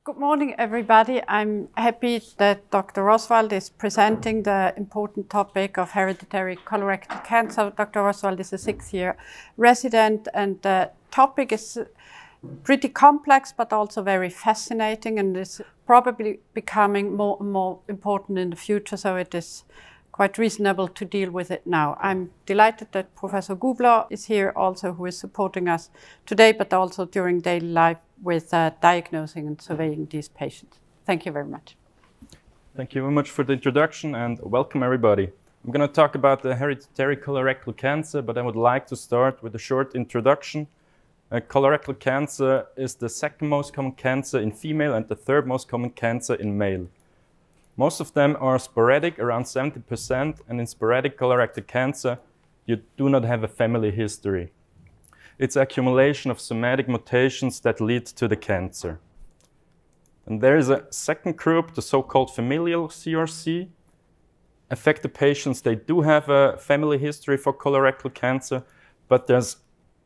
Good morning, everybody. I'm happy that Dr. Oswald is presenting the important topic of hereditary colorectal cancer. Dr. Oswald is a 6-year resident, and the topic is pretty complex, but also very fascinating, and is probably becoming more and more important in the future, so it is quite reasonable to deal with it now. I'm delighted that Professor Gubler is here also, who is supporting us today, but also during daily life with diagnosing and surveying these patients. Thank you very much. Thank you very much for the introduction, and welcome everybody. I'm going to talk about the hereditary colorectal cancer, but I would like to start with a short introduction. Colorectal cancer is the second most common cancer in female and the third most common cancer in male. Most of them are sporadic, around 70%, and in sporadic colorectal cancer, you do not have a family history. It's accumulation of somatic mutations that lead to the cancer. And there is a second group, the so-called familial CRC. Affected patients, they do have a family history for colorectal cancer, but there's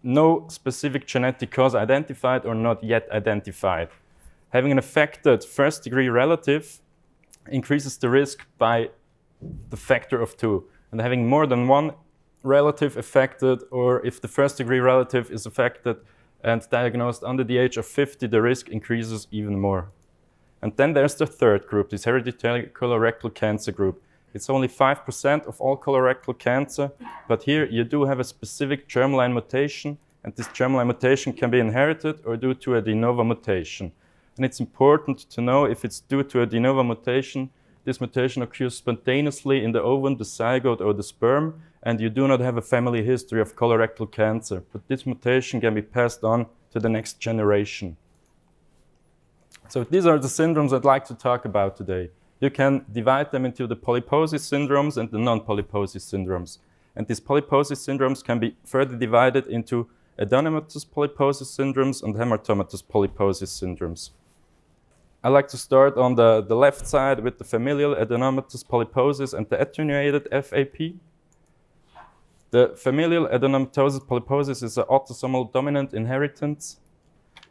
no specific genetic cause identified or not yet identified. Having an affected first-degree relative increases the risk by the factor of 2. And having more than one relative affected, or if the first-degree relative is affected and diagnosed under the age of 50, the risk increases even more. And then there's the third group, this hereditary colorectal cancer group. It's only 5% of all colorectal cancer, but here you do have a specific germline mutation, and this germline mutation can be inherited or due to a de novo mutation. And it's important to know if it's due to a de novo mutation, this mutation occurs spontaneously in the ovum, the zygote, or the sperm, and you do not have a family history of colorectal cancer. But this mutation can be passed on to the next generation. So these are the syndromes I'd like to talk about today. You can divide them into the polyposis syndromes and the non-polyposis syndromes. And these polyposis syndromes can be further divided into adenomatous polyposis syndromes and hematomatous polyposis syndromes. I like to start on the left side with the familial adenomatous polyposis and the attenuated FAP. The familial adenomatosis polyposis is an autosomal dominant inheritance.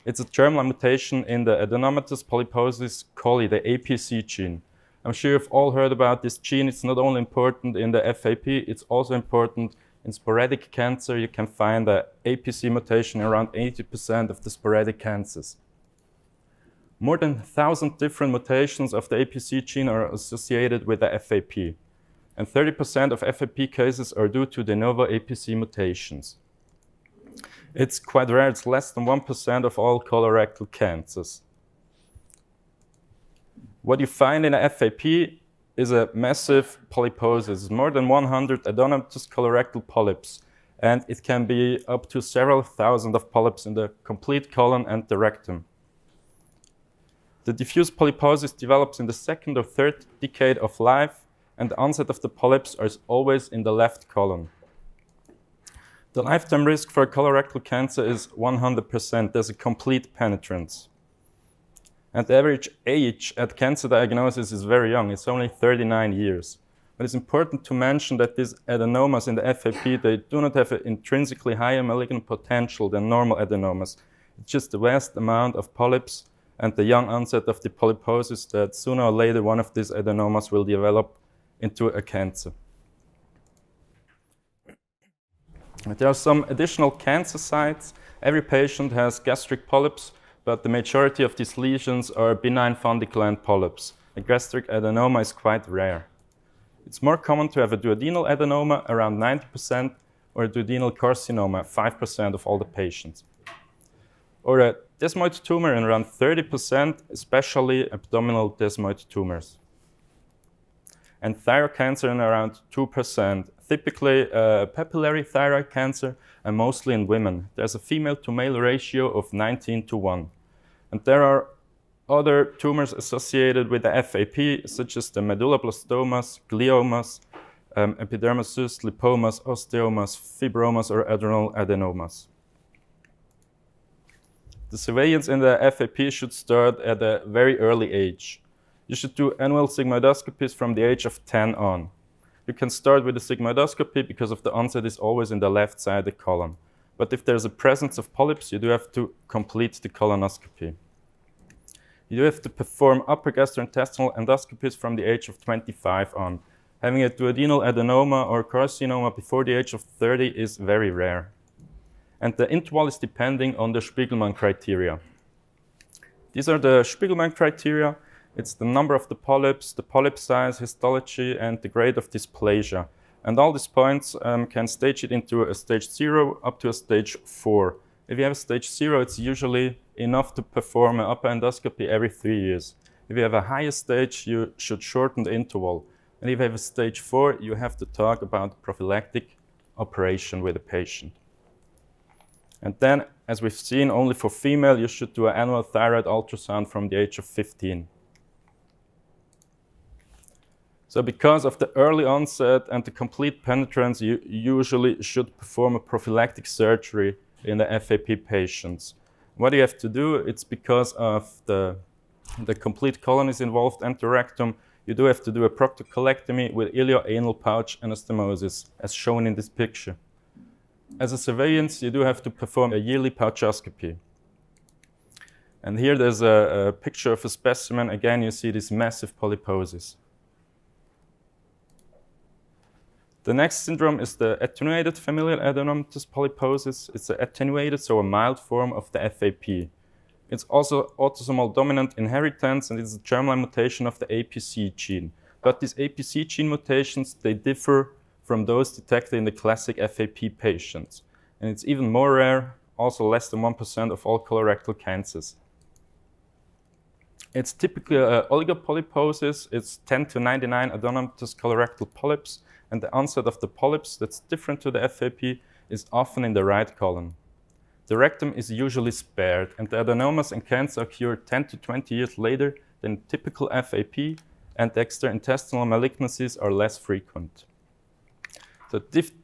It's a germline mutation in the adenomatous polyposis coli, the APC gene. I'm sure you've all heard about this gene. It's not only important in the FAP, it's also important in sporadic cancer. You can find the APC mutation in around 80% of the sporadic cancers. More than 1,000 different mutations of the APC gene are associated with the FAP. And 30% of FAP cases are due to de novo APC mutations. It's quite rare, it's less than 1% of all colorectal cancers. What you find in a FAP is a massive polyposis, more than 100 adenomatous colorectal polyps, and it can be up to several thousand of polyps in the complete colon and the rectum. The diffuse polyposis develops in the second or third decade of life, and the onset of the polyps is always in the left colon. The lifetime risk for colorectal cancer is 100%. There's a complete penetrance. And the average age at cancer diagnosis is very young. It's only 39 years. But it's important to mention that these adenomas in the FAP, they do not have an intrinsically higher malignant potential than normal adenomas. It's just the vast amount of polyps and the young onset of the polyposis that sooner or later one of these adenomas will develop into a cancer. There are some additional cancer sites. Every patient has gastric polyps, but the majority of these lesions are benign fundicular polyps. A gastric adenoma is quite rare. It's more common to have a duodenal adenoma, around 90%, or a duodenal carcinoma, 5% of all the patients. Or a desmoid tumor in around 30%, especially abdominal desmoid tumors. And thyroid cancer in around 2%, typically papillary thyroid cancer, and mostly in women. There's a female-to-male ratio of 19:1. And there are other tumors associated with the FAP, such as the medulloblastomas, gliomas, epidermocysts, lipomas, osteomas, fibromas, or adrenal adenomas. The surveillance in the FAP should start at a very early age. You should do annual sigmoidoscopies from the age of 10 on. You can start with a sigmoidoscopy because of the onset is always in the left side of the colon. But if there's a presence of polyps, you do have to complete the colonoscopy. you do have to perform upper gastrointestinal endoscopies from the age of 25 on. Having a duodenal adenoma or carcinoma before the age of 30 is very rare. And the interval is depending on the Spiegelman criteria. These are the Spiegelman criteria. It's the number of the polyps, the polyp size, histology, and the grade of dysplasia. And all these points can stage it into a stage 0 up to a stage 4. If you have a stage 0, it's usually enough to perform an upper endoscopy every 3 years. If you have a higher stage, you should shorten the interval. And if you have a stage 4, you have to talk about prophylactic operation with the patient. And then, as we've seen, only for female, you should do an annual thyroid ultrasound from the age of 15. So because of the early onset and the complete penetrance, you usually should perform a prophylactic surgery in the FAP patients. What you have to do, it's because of the complete colonies involved and the rectum, you do have to do a proctocolectomy with ilioanal pouch anastomosis, as shown in this picture. As a surveillance, you do have to perform a yearly pouchoscopy. And here there's a picture of a specimen. Again, you see this massive polyposis. The next syndrome is the attenuated familial adenomatous polyposis. It's an attenuated, so a mild form of the FAP. It's also autosomal dominant inheritance, and it's a germline mutation of the APC gene. But these APC gene mutations, they differ from those detected in the classic FAP patients. And it's even more rare, also less than 1% of all colorectal cancers. It's typically an oligopolyposis. It's 10 to 99 adenomatous colorectal polyps. And the onset of the polyps that's different to the FAP is often in the right column. The rectum is usually spared, and the adenomas and cancer occur 10 to 20 years later than typical FAP, and the extraintestinal malignancies are less frequent. So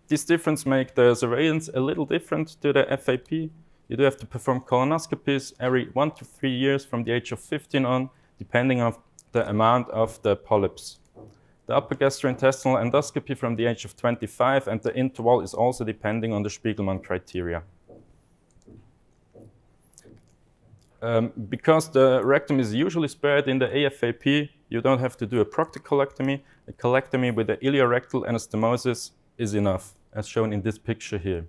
this difference makes the surveillance a little different to the FAP. You do have to perform colonoscopies every 1 to 3 years from the age of 15 on, depending on the amount of the polyps. The upper gastrointestinal endoscopy from the age of 25, and the interval is also depending on the Spiegelman criteria. Because the rectum is usually spared in the AFAP, you don't have to do a proctocolectomy. A colectomy with the iliorectal anastomosis is enough, as shown in this picture here.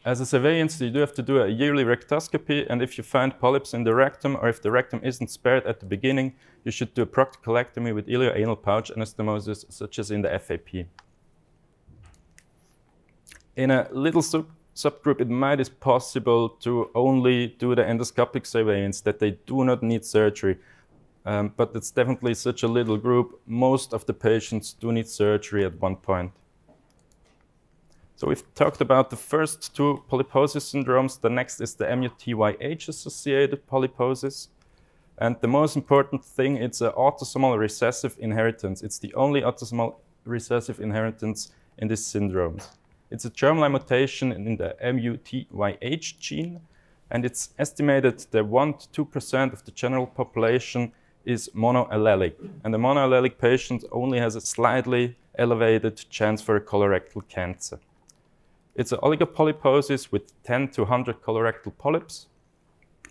As a surveillance, you do have to do a yearly rectoscopy, and if you find polyps in the rectum, or if the rectum isn't spared at the beginning, you should do a proctocolectomy with ilioanal pouch anastomosis, such as in the FAP. In a little subgroup, it might be possible to only do the endoscopic surveillance, that they do not need surgery. But it's definitely such a little group. Most of the patients do need surgery at one point. So we've talked about the first two polyposis syndromes. The next is the MUTYH-associated polyposis. And the most important thing, it's an autosomal recessive inheritance. It's the only autosomal recessive inheritance in this syndrome. It's a germline mutation in the MUTYH gene, and it's estimated that 1 to 2% of the general population is monoallelic. And the monoallelic patient only has a slightly elevated chance for a colorectal cancer. It's an oligopolyposis with 10 to 100 colorectal polyps,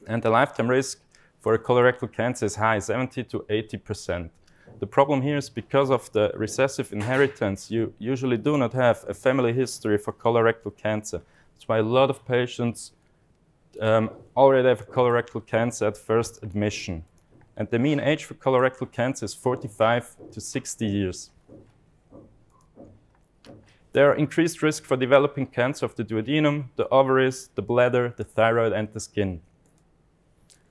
and the lifetime risk for a colorectal cancer is high, 70 to 80%. The problem here is because of the recessive inheritance, you usually do not have a family history for colorectal cancer. That's why a lot of patients already have colorectal cancer at first admission. And the mean age for colorectal cancer is 45 to 60 years. There are increased risk for developing cancer of the duodenum, the ovaries, the bladder, the thyroid, and the skin.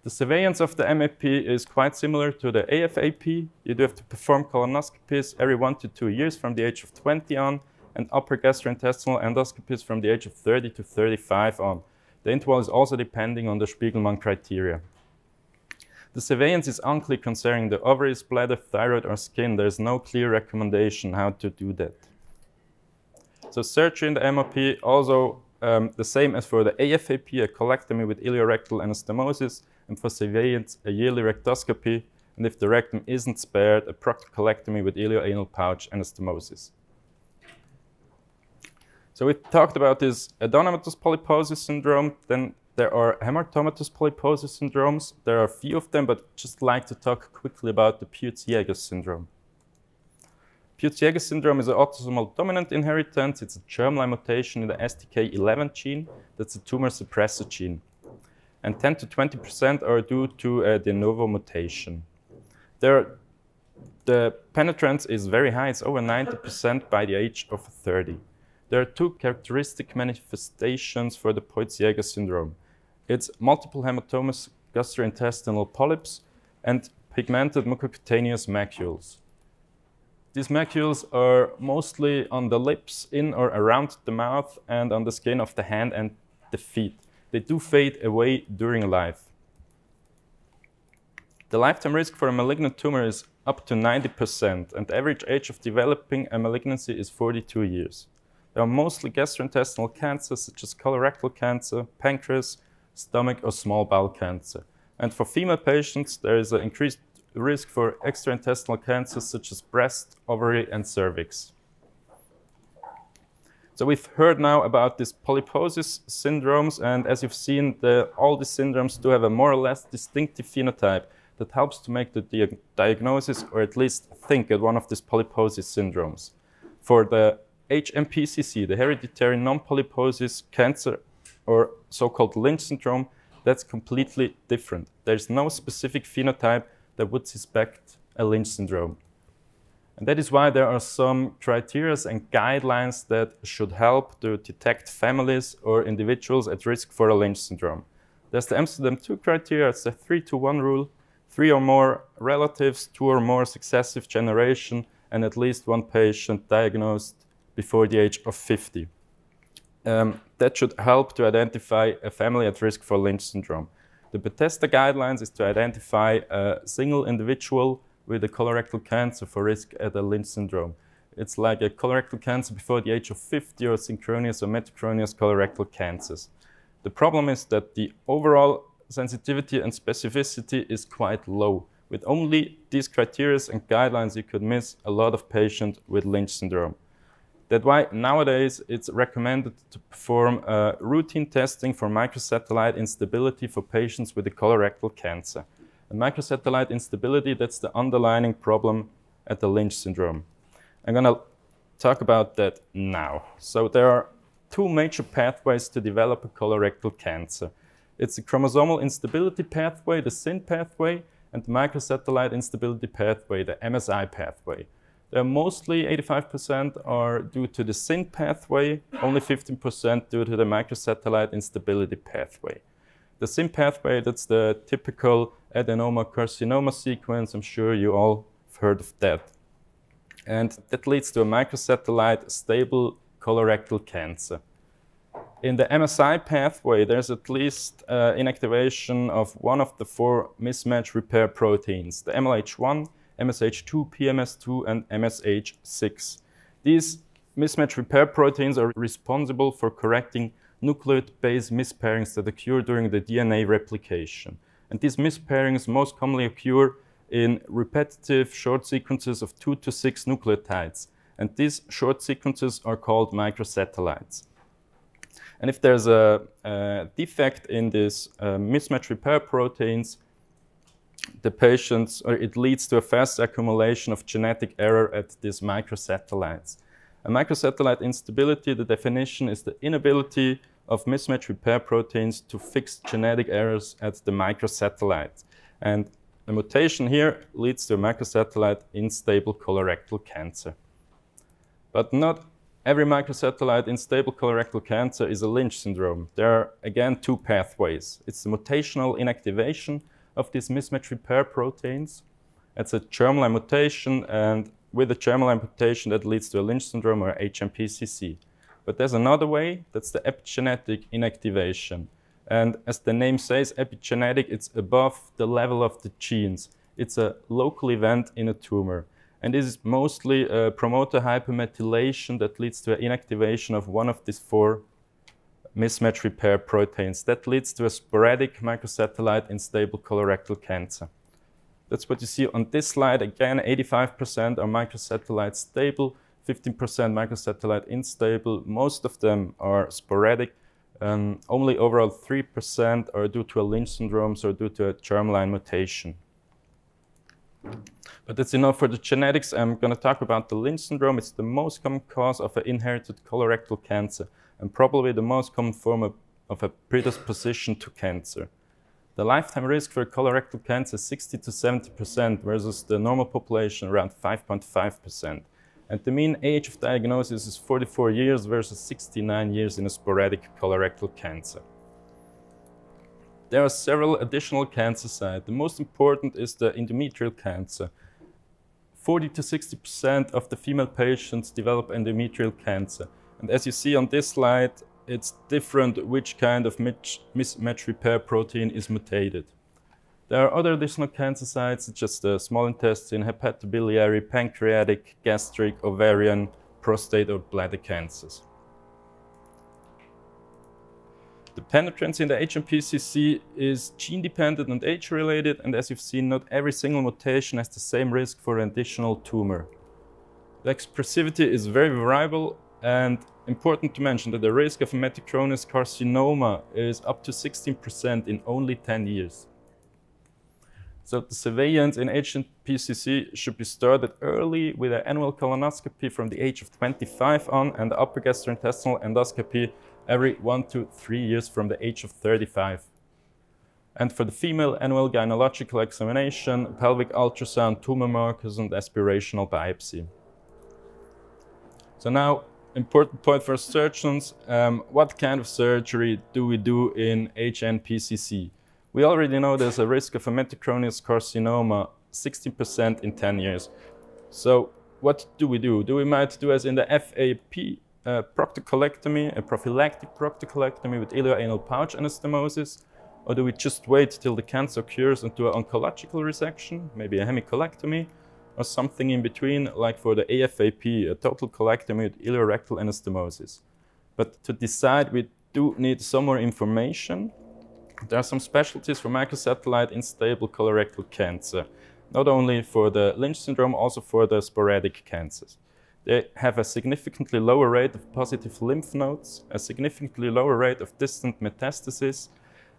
The surveillance of the MAP is quite similar to the AFAP. You do have to perform colonoscopies every 1 to 2 years from the age of 20 on, and upper gastrointestinal endoscopies from the age of 30 to 35 on. The interval is also depending on the Spiegelman criteria. The surveillance is unclear concerning the ovaries, bladder, thyroid, or skin. There is no clear recommendation how to do that. So surgery in the MAP, also the same as for the AFAP, a colectomy with iliorectal anastomosis, and for surveillance, a yearly rectoscopy, and if the rectum isn't spared, a proctocolectomy with ilioanal pouch anastomosis. So we talked about this adenomatous polyposis syndrome. Then there are adenomatous polyposis syndromes. There are a few of them, but just like to talk quickly about the Peutz-Jeghers syndrome. Peutz-Jeghers syndrome is an autosomal dominant inheritance. It's a germline mutation in the STK11 gene. That's a tumor suppressor gene. And 10 to 20% are due to a de novo mutation. The penetrance is very high. It's over 90% by the age of 30. There are two characteristic manifestations for the Peutz-Jeghers syndrome. It's multiple hematomatous gastrointestinal polyps and pigmented mucocutaneous macules. These macules are mostly on the lips, in or around the mouth, and on the skin of the hand and the feet. They do fade away during life. The lifetime risk for a malignant tumor is up to 90%, and the average age of developing a malignancy is 42 years. There are mostly gastrointestinal cancers such as colorectal cancer, pancreas, stomach or small bowel cancer. And for female patients, there is an increased risk for extraintestinal cancers such as breast, ovary and cervix. So we've heard now about these polyposis syndromes, and as you've seen, all these syndromes do have a more or less distinctive phenotype that helps to make the diagnosis, or at least think at one of these polyposis syndromes. For the HNPCC, the hereditary non-polyposis cancer, or so-called Lynch syndrome, that's completely different. There's no specific phenotype that would suspect a Lynch syndrome. And that is why there are some criteria and guidelines that should help to detect families or individuals at risk for a Lynch syndrome. There's the Amsterdam 2 criteria, it's the 3-to-1 rule, 3 or more relatives, 2 or more successive generation, and at least one patient diagnosed before the age of 50. That should help to identify a family at risk for Lynch syndrome. The Bethesda guidelines is to identify a single individual with a colorectal cancer for risk at a Lynch syndrome. It's like a colorectal cancer before the age of 50 or synchronous or metachronous colorectal cancers. The problem is that the overall sensitivity and specificity is quite low. With only these criteria and guidelines, you could miss a lot of patients with Lynch syndrome. That's why nowadays it's recommended to perform routine testing for microsatellite instability for patients with a colorectal cancer. And microsatellite instability, that's the underlying problem at the Lynch syndrome. I'm going to talk about that now. So there are two major pathways to develop a colorectal cancer. It's the chromosomal instability pathway, the SIN pathway, and the microsatellite instability pathway, the MSI pathway. Mostly 85% are due to the SIN pathway, only 15% due to the microsatellite instability pathway. The SIN pathway, that's the typical adenoma carcinoma sequence. I'm sure you all have heard of that. And that leads to a microsatellite stable colorectal cancer. In the MSI pathway, there's at least inactivation of one of the 4 mismatch repair proteins, the MLH1, MSH2, PMS2, and MSH6. These mismatch repair proteins are responsible for correcting nucleotide-base mispairings that occur during the DNA replication. And these mispairings most commonly occur in repetitive short sequences of 2 to 6 nucleotides. And these short sequences are called microsatellites. And if there's a defect in these mismatch repair proteins, it leads to a fast accumulation of genetic error at these microsatellites. A microsatellite instability, the definition is the inability of mismatch repair proteins to fix genetic errors at the microsatellite. And a mutation here leads to a microsatellite unstable colorectal cancer. But not every microsatellite unstable colorectal cancer is a Lynch syndrome. There are, again, 2 pathways. It's the mutational inactivation of these mismatch repair proteins. It's a germline mutation, and with a germline mutation that leads to a Lynch syndrome or HNPCC. But there's another way, that's the epigenetic inactivation. And as the name says, epigenetic, it's above the level of the genes. It's a local event in a tumor. And this is mostly a promoter hypermethylation that leads to an inactivation of one of these 4 mismatch repair proteins. That leads to a sporadic microsatellite unstable colorectal cancer. That's what you see on this slide. Again, 85% are microsatellite stable, 15% microsatellite unstable. Most of them are sporadic. Only overall 3% are due to a Lynch syndrome, so due to a germline mutation. But that's enough for the genetics. I'm going to talk about the Lynch syndrome. It's the most common cause of an inherited colorectal cancer and probably the most common form of a predisposition to cancer. The lifetime risk for colorectal cancer is 60 to 70% versus the normal population around 5.5%. And the mean age of diagnosis is 44 years versus 69 years in a sporadic colorectal cancer. There are several additional cancer sites. The most important is the endometrial cancer. 40 to 60% of the female patients develop endometrial cancer. And as you see on this slide, it's different which kind of mismatch repair protein is mutated. There are other additional cancer sites such as the small intestine, hepatobiliary, pancreatic, gastric, ovarian, prostate or bladder cancers. The penetrance in the HNPCC is gene-dependent and age-related, and as you've seen, not every single mutation has the same risk for an additional tumor. The expressivity is very variable, and important to mention that the risk of a metachronous carcinoma is up to 16% in only 10 years. So the surveillance in HNPCC should be started early with an annual colonoscopy from the age of 25 on and upper gastrointestinal endoscopy every 1 to 3 years from the age of 35. And for the female, annual gynecological examination, pelvic ultrasound, tumor markers and aspirational biopsy. So now, important point for surgeons, what kind of surgery do we do in HNPCC? We already know there's a risk of a metachronous carcinoma, 16% in 10 years. So what do? We might do as in the AFAP, proctocolectomy, a prophylactic proctocolectomy with ilioanal pouch anastomosis, or do we just wait till the cancer cures and do an oncological resection, maybe a hemicolectomy, or something in between, like for the AFAP, a total colectomy with iliorectal anastomosis. But to decide, we do need some more information. There are some specialties for microsatellite instable colorectal cancer, not only for the Lynch syndrome, also for the sporadic cancers. They have a significantly lower rate of positive lymph nodes, a significantly lower rate of distant metastasis,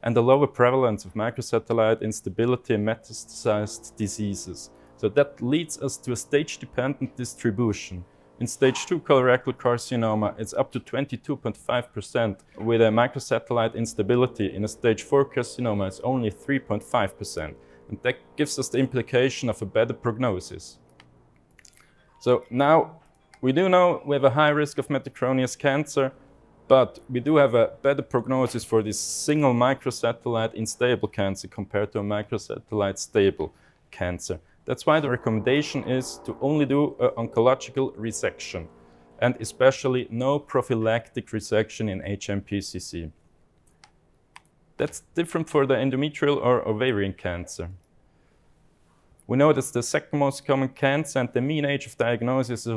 and a lower prevalence of microsatellite instability and metastasized diseases. So that leads us to a stage-dependent distribution. In stage 2 colorectal carcinoma, it's up to 22.5% with a microsatellite instability. In a stage 4 carcinoma, it's only 3.5%. And that gives us the implication of a better prognosis. So now, we do know we have a high risk of metachronous cancer, but we do have a better prognosis for this single microsatellite unstable cancer compared to a microsatellite stable cancer. That's why the recommendation is to only do an oncological resection, and especially no prophylactic resection in HNPCC. That's different for the endometrial or ovarian cancer. We know that's the second most common cancer, and the mean age of diagnosis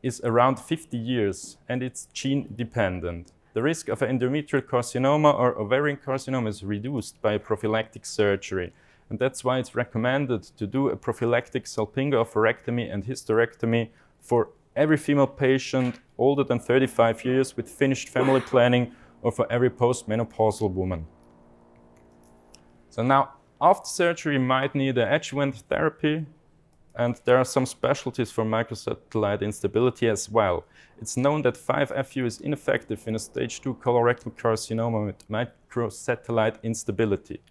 is around 50 years, and it's gene-dependent. The risk of an endometrial carcinoma or ovarian carcinoma is reduced by a prophylactic surgery. And that's why it's recommended to do a prophylactic salpingo-oophorectomy and hysterectomy for every female patient older than 35 years with finished family planning or for every postmenopausal woman. So now, after surgery, you might need an adjuvant therapy, and there are some specialties for microsatellite instability as well. It's known that 5-FU is ineffective in a stage 2 colorectal carcinoma with microsatellite instability.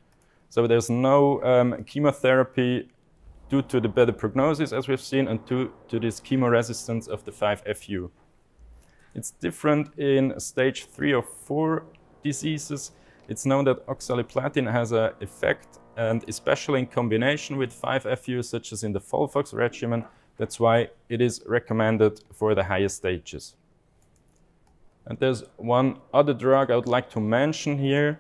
So there's no chemotherapy due to the better prognosis, as we've seen, and due to this chemoresistance of the 5-FU. It's different in stage 3 or 4 diseases. It's known that oxaliplatin has an effect, and especially in combination with 5-FU, such as in the FOLFOX regimen. That's why it is recommended for the higher stages. And there's one other drug I would like to mention here.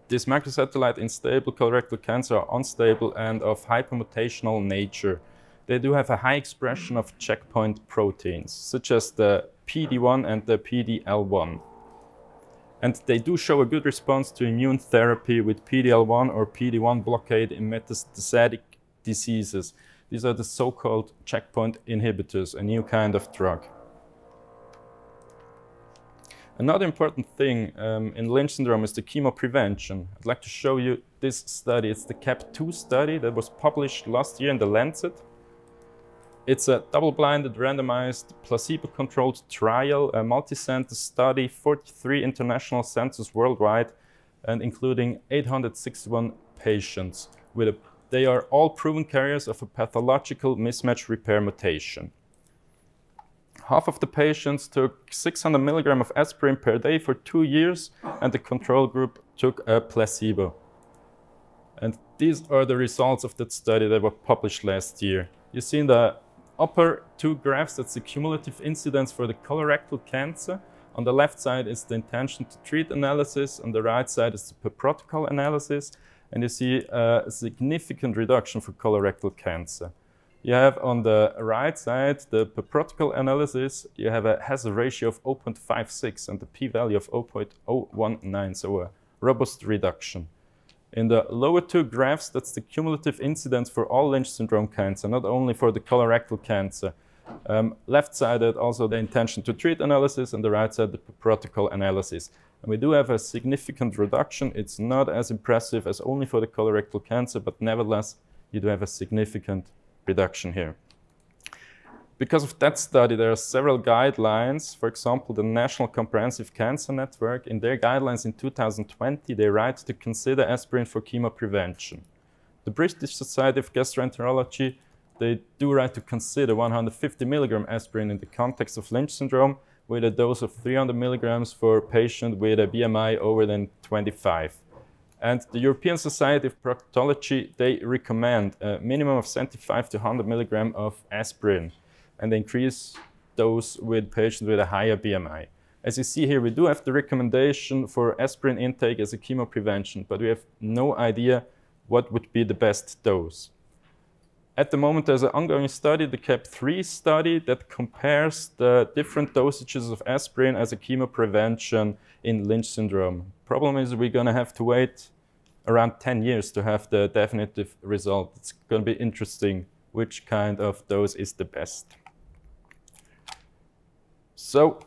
This microsatellite unstable colorectal cancer are unstable and of hypermutational nature. They do have a high expression of checkpoint proteins, such as the PD-1 and the PD-L1. And they do show a good response to immune therapy with PD-L1 or PD-1 blockade in metastatic diseases. These are the so-called checkpoint inhibitors, a new kind of drug. Another important thing in Lynch syndrome is the chemoprevention. I'd like to show you this study. It's the CAP2 study that was published last year in The Lancet. It's a double-blinded, randomized, placebo-controlled trial, a multi-center study, 43 international centers worldwide, and including 861 patients. They are all proven carriers of a pathological mismatch repair mutation. Half of the patients took 600 milligrams of aspirin per day for 2 years, and the control group took a placebo. And these are the results of that study that were published last year. You see in the upper two graphs, that's the cumulative incidence for the colorectal cancer. On the left side is the intention to treat analysis, on the right side is the per protocol analysis, and you see a significant reduction for colorectal cancer. You have on the right side the per protocol analysis, you have a hazard ratio of 0.56 and the p-value of 0.019, so a robust reduction. In the lower two graphs, that's the cumulative incidence for all Lynch syndrome cancer, not only for the colorectal cancer. Left-sided also the intention to treat analysis, and the right side the per protocol analysis. And we do have a significant reduction. It's not as impressive as only for the colorectal cancer, but nevertheless, you do have a significant reduction here. Because of that study, there are several guidelines. For example, the National Comprehensive Cancer Network, in their guidelines in 2020, they write to consider aspirin for chemoprevention. The British Society of Gastroenterology, they do write to consider 150 milligram aspirin in the context of Lynch syndrome with a dose of 300 milligrams for a patient with a BMI over than 25. And the European Society of Proctology, they recommend a minimum of 75 to 100 milligrams of aspirin, and they increase those with patients with a higher BMI. As you see here, we do have the recommendation for aspirin intake as a chemoprevention, but we have no idea what would be the best dose. At the moment, there's an ongoing study, the CAP3 study, that compares the different dosages of aspirin as a chemoprevention in Lynch syndrome. Problem is we're going to have to wait around 10 years to have the definitive result. It's going to be interesting which kind of dose is the best. So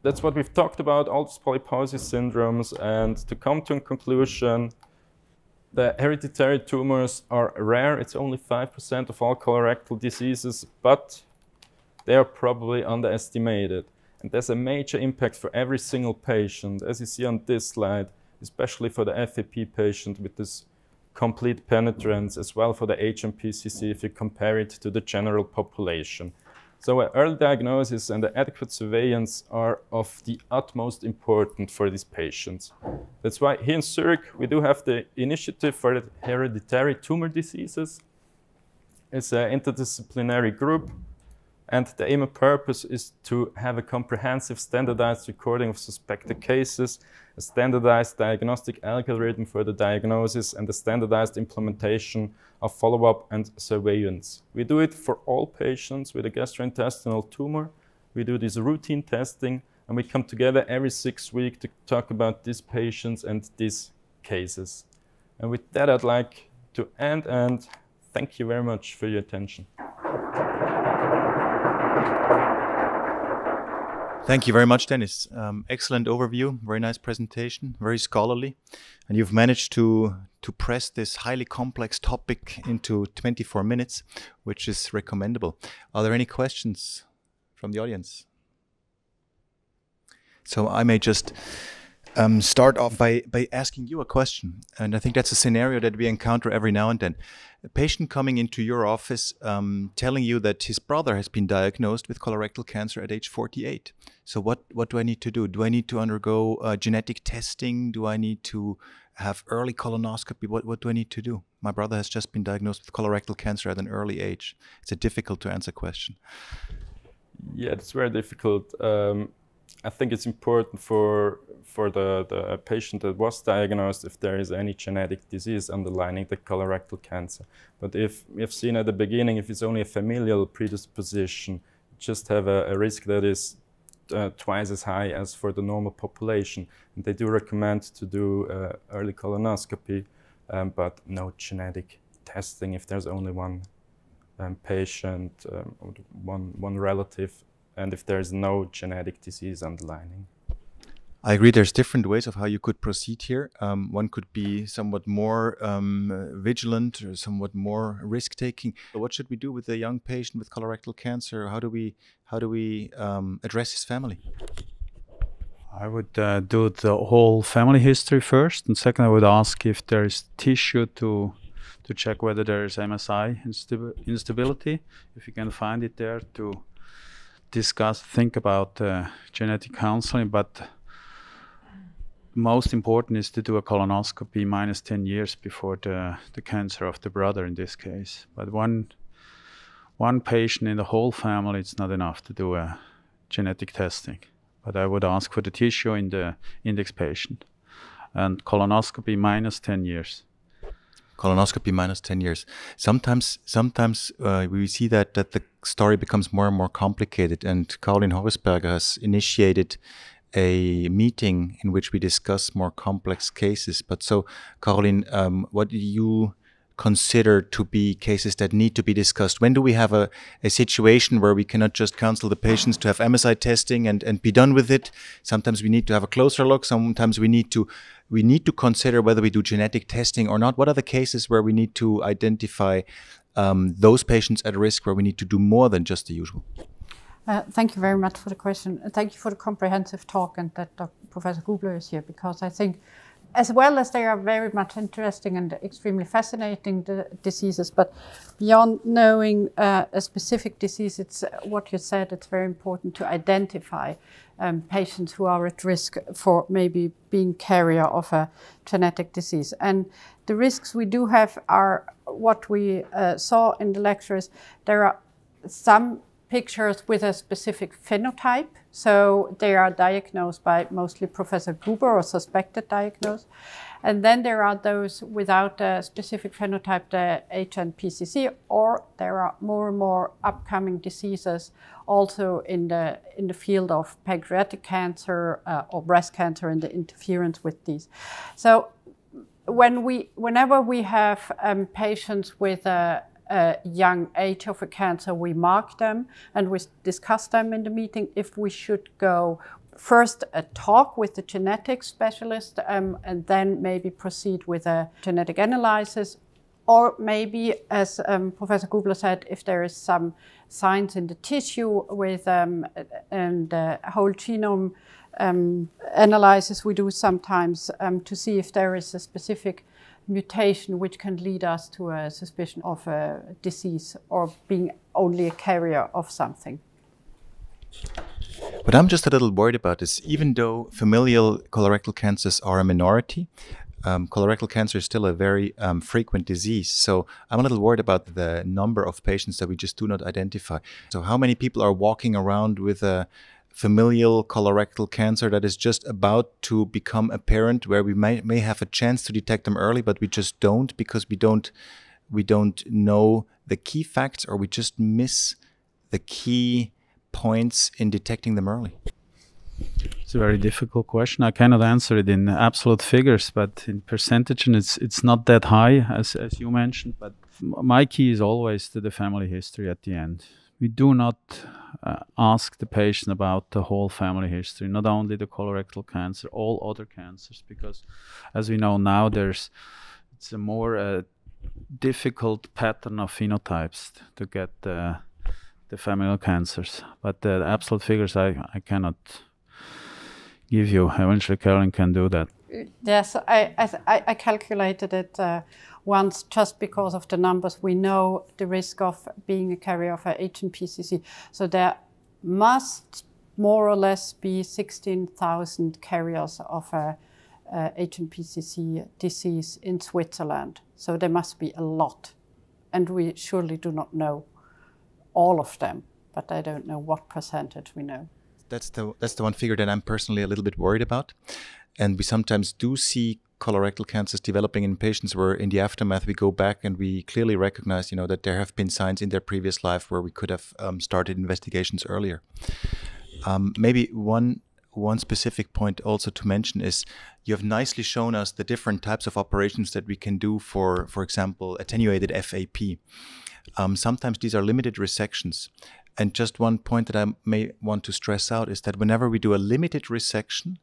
that's what we've talked about, all these polyposis syndromes, and to come to a conclusion, the hereditary tumors are rare. It's only 5% of all colorectal diseases, but they are probably underestimated. And there's a major impact for every single patient, as you see on this slide, especially for the AFAP patient with this complete penetrance, as well for the HNPCC if you compare it to the general population. So early diagnosis and the adequate surveillance are of the utmost importance for these patients. That's why here in Zurich we do have the initiative for the hereditary tumor diseases. It's an interdisciplinary group, and the aim and purpose is to have a comprehensive standardized recording of suspected cases, a standardized diagnostic algorithm for the diagnosis, and a standardized implementation of follow-up and surveillance. We do it for all patients with a gastrointestinal tumor. We do this routine testing, and we come together every 6 weeks to talk about these patients and these cases. And with that, I'd like to end, and thank you very much for your attention. Thank you very much, Dennis. Excellent overview, very nice presentation, very scholarly. And you've managed to press this highly complex topic into 24 minutes, which is recommendable. Are there any questions from the audience? So I may just start off by asking you a question. And I think that's a scenario that we encounter every now and then. A patient coming into your office telling you that his brother has been diagnosed with colorectal cancer at age 48. So what do I need to do? Do I need to undergo genetic testing? Do I need to have early colonoscopy? What do I need to do? My brother has just been diagnosed with colorectal cancer at an early age. It's a difficult to answer question. Yeah, it's very difficult. I think it's important for the patient that was diagnosed if there is any genetic disease underlying the colorectal cancer. But if we have seen at the beginning, if it's only a familial predisposition, just have a risk that is twice as high as for the normal population. And they do recommend to do early colonoscopy, but no genetic testing if there's only one patient, one relative, and if there is no genetic disease underlying. I agree. There's different ways of how you could proceed here. One could be somewhat more vigilant or somewhat more risk-taking. So what should we do with a young patient with colorectal cancer? How do we address his family? I would do the whole family history first, and second, I would ask if there is tissue to check whether there is MSI instability. If you can find it there, to think about genetic counseling. But most important is to do a colonoscopy minus 10 years before the cancer of the brother in this case. But one patient in the whole family, it's not enough to do a genetic testing. But I would ask for the tissue in the index patient, and colonoscopy minus 10 years. Colonoscopy minus 10 years. Sometimes we see that the story becomes more and more complicated, and Caroline Horisberger has initiated a meeting in which we discuss more complex cases. But so, Caroline, what do you consider to be cases that need to be discussed? When do we have a situation where we cannot just counsel the patients to have MSI testing and be done with it? Sometimes we need to have a closer look. Sometimes we need to consider whether we do genetic testing or not. What are the cases where we need to identify those patients at risk, where we need to do more than just the usual? Thank you very much for the question. Thank you for the comprehensive talk, and that Professor Gubler is here, because I think, as well as they are very much interesting and extremely fascinating diseases, but beyond knowing a specific disease, it's what you said, it's very important to identify patients who are at risk for maybe being carrier of a genetic disease. And the risks we do have are what we saw in the lectures. There are some pictures with a specific phenotype. So they are diagnosed by mostly Professor Gruber, or suspected diagnosed. And then there are those without a specific phenotype, the HNPCC, or there are more and more upcoming diseases also in the field of pancreatic cancer or breast cancer, and the interference with these. So whenever we have patients with a young age of a cancer, we mark them and we discuss them in the meeting if we should go first a talk with the genetic specialist and then maybe proceed with a genetic analysis, or maybe, as Professor Gubler said, if there is some signs in the tissue with and whole genome analysis we do sometimes to see if there is a specific mutation which can lead us to a suspicion of a disease or being only a carrier of something. What I'm just a little worried about is, even though familial colorectal cancers are a minority, colorectal cancer is still a very frequent disease. So I'm a little worried about the number of patients that we just do not identify. So how many people are walking around with a familial colorectal cancer that is just about to become apparent, where we may have a chance to detect them early, but we just don't, because we don't know the key facts, or we just miss the key points in detecting them early? It's a very difficult question. I cannot answer it in absolute figures, but in percentage, and it's not that high as you mentioned. But my key is always to the family history at the end. We do not ask the patient about the whole family history, not only the colorectal cancer, all other cancers, because as we know now, it's a more difficult pattern of phenotypes to get the familial cancers. But the absolute figures I cannot give you. Eventually Caroline can do that. Yes, I calculated it once, just because of the numbers. We know the risk of being a carrier of a HNPCC. So there must more or less be 16,000 carriers of a HNPCC disease in Switzerland. So there must be a lot. And we surely do not know all of them, but I don't know what percentage we know. That's the one figure that I'm personally a little bit worried about. And we sometimes do see colorectal cancers developing in patients where in the aftermath we go back and we clearly recognize, that there have been signs in their previous life where we could have started investigations earlier. Maybe one specific point also to mention is, you have nicely shown us the different types of operations that we can do for example, attenuated FAP. Sometimes these are limited resections. And just one point that I may want to stress out is that whenever we do a limited resection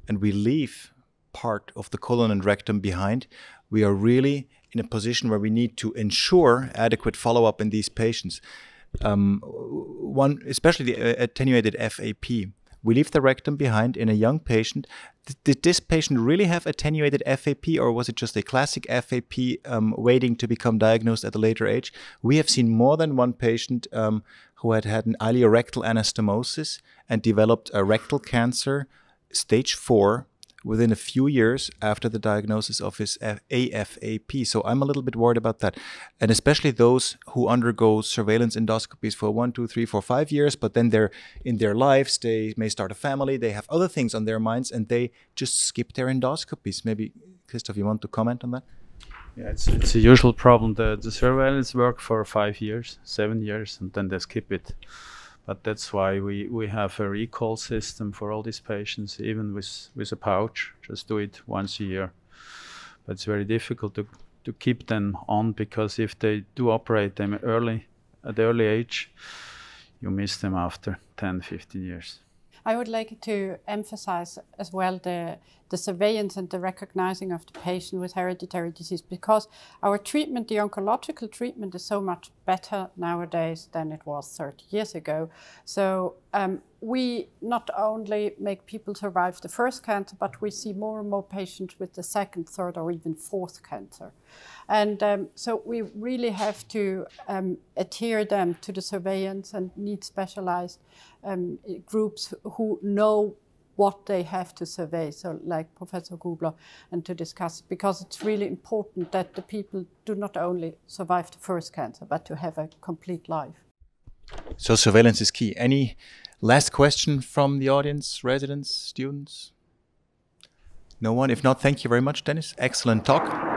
and we leave part of the colon and rectum behind, we are really in a position where we need to ensure adequate follow-up in these patients. Especially the attenuated FAP. We leave the rectum behind in a young patient. Did this patient really have attenuated FAP, or was it just a classic FAP waiting to become diagnosed at a later age? We have seen more than one patient who had an ileorectal anastomosis and developed a rectal cancer, stage 4, within a few years after the diagnosis of his AFAP. So I'm a little bit worried about that. And especially those who undergo surveillance endoscopies for 1, 2, 3, 4, 5 years, but then they're in their lives, they may start a family, they have other things on their minds, and they just skip their endoscopies. Maybe, Christoph, you want to comment on that? Yeah, it's a usual problem. The surveillance work for 5 years, 7 years, and then they skip it. But that's why we have a recall system for all these patients, even with a pouch. Just do it once a year. But it's very difficult to keep them on, because if they do operate them at early age, you miss them after 10, 15 years. I would like to emphasize as well the surveillance and the recognizing of the patient with hereditary disease, because our treatment, the oncological treatment, is so much better nowadays than it was 30 years ago. So we not only make people survive the first cancer, but we see more and more patients with the second, third, or even fourth cancer. And so we really have to adhere them to the surveillance and need specialized groups who know what they have to survey, so like Professor Gubler, and to discuss it, because it's really important that the people do not only survive the first cancer, but to have a complete life. So surveillance is key. Any last question from the audience, residents, students? No one? If not, thank you very much, Dennis. Excellent talk.